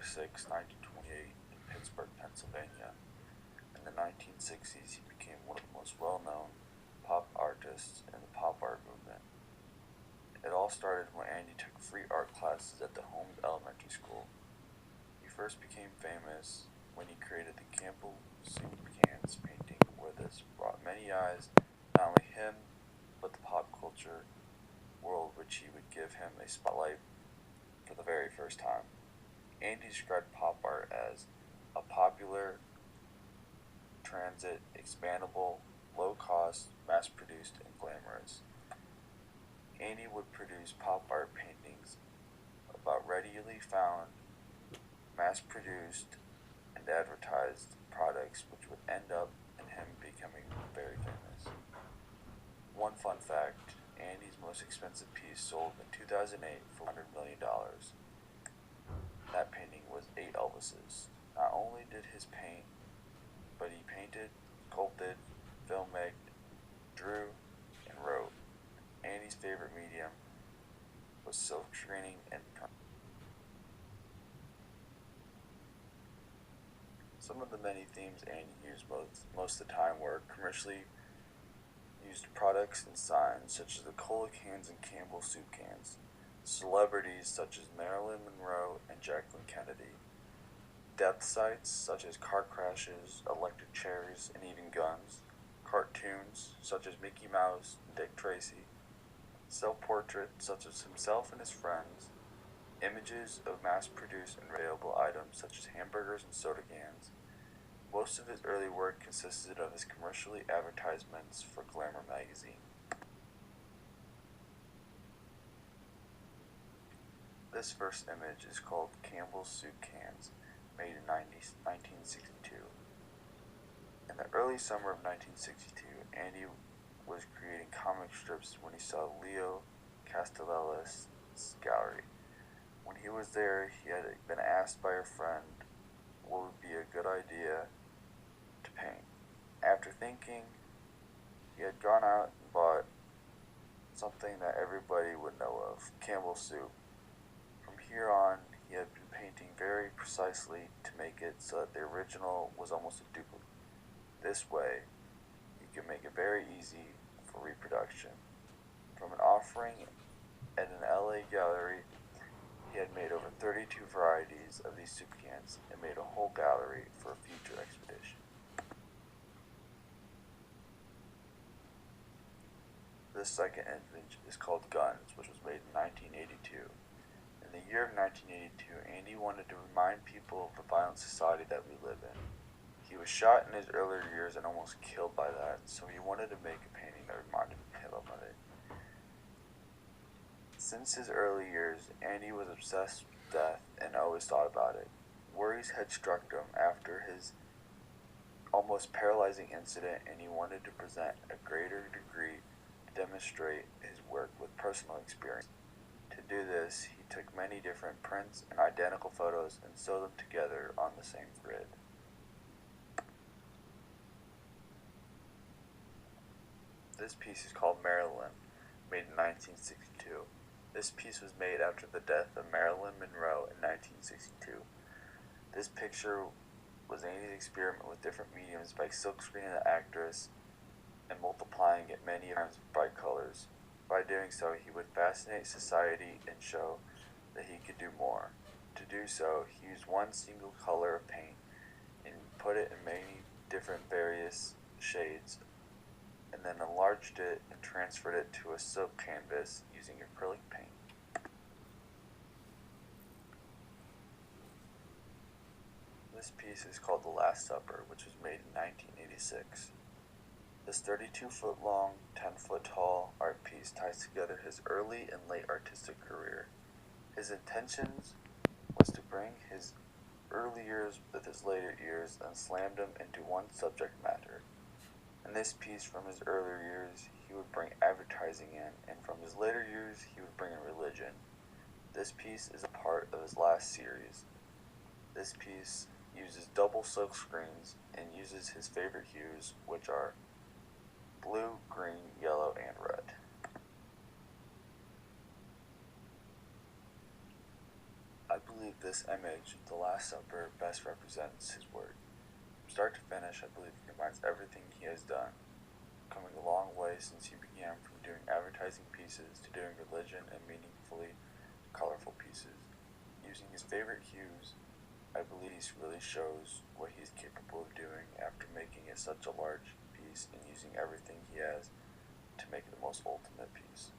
August 6, 1928, in Pittsburgh, Pennsylvania. In the 1960s, he became one of the most well-known pop artists in the pop art movement. It all started when Andy took free art classes at the Holmes Elementary School. He first became famous when he created the Campbell Soup Cans painting, where this brought many eyes, not only him, but the pop culture world, which he would give him a spotlight for the very first time. Andy described pop art as a popular, transit, expandable, low-cost, mass-produced, and glamorous. Andy would produce pop art paintings about readily found, mass-produced, and advertised products, which would end up in him becoming very famous. One fun fact, Andy's most expensive piece sold in 2008 for $100 million. That painting was 8 Elvises. Not only did his paint, but he painted, sculpted, filmmaked, drew, and wrote. Andy's favorite medium was silk screening and print. Some of the many themes Andy used most of the time were commercially used products and signs such as the cola cans and Campbell soup cans, celebrities such as Marilyn Monroe and Jacqueline Kennedy, death sites such as car crashes, electric chairs, and even guns, cartoons such as Mickey Mouse and Dick Tracy, self-portraits such as himself and his friends, images of mass-produced and available items such as hamburgers and soda cans. Most of his early work consisted of his commercially advertisements for Glamour magazine. This first image is called Campbell's Soup Cans, made in 1962. In the early summer of 1962, Andy was creating comic strips when he saw Leo Castellella's gallery. When he was there, he had been asked by a friend what would be a good idea to paint. After thinking, he had gone out and bought something that everybody would know of, Campbell's soup. From here on, he had been painting very precisely to make it so that the original was almost a duplicate. This way, he could make it very easy for reproduction. From an offering at an LA gallery, he had made over 32 varieties of these soup cans and made a whole gallery for a future expedition. This second image is called Guns, which was made in 1982. In the year of 1982, Andy wanted to remind people of the violent society that we live in. He was shot in his earlier years and almost killed by that, so he wanted to make a painting that reminded him of it. Since his early years, Andy was obsessed with death and always thought about it. Worries had struck him after his almost paralyzing incident, and he wanted to present a greater degree to demonstrate his work with personal experience. To do this, he took many different prints and identical photos and sewed them together on the same grid. This piece is called Marilyn, made in 1962. This piece was made after the death of Marilyn Monroe in 1962. This picture was Andy's experiment with different mediums by silkscreening the actress and multiplying it many times with bright colors. By doing so, he would fascinate society and show that he could do more. To do so, he used one single color of paint and put it in many different various shades, and then enlarged it and transferred it to a silk canvas using acrylic paint. This piece is called The Last Supper, which was made in 1986. This 32-foot long, 10-foot tall art piece ties together his early and late artistic career. His intentions was to bring his early years with his later years and slammed them into one subject matter. In this piece from his earlier years, he would bring advertising in, and from his later years, he would bring in religion. This piece is a part of his last series. This piece uses double silk screens and uses his favorite hues, which are blue, green, yellow, and red. I believe believe this image, The Last Supper, best represents his work. From start to finish, I believe he combines everything he has done, coming a long way since he began from doing advertising pieces to doing religion and meaningfully colorful pieces. Using his favorite hues, I believe he really shows what he is capable of doing after making it such a large piece and using everything he has to make it the most ultimate piece.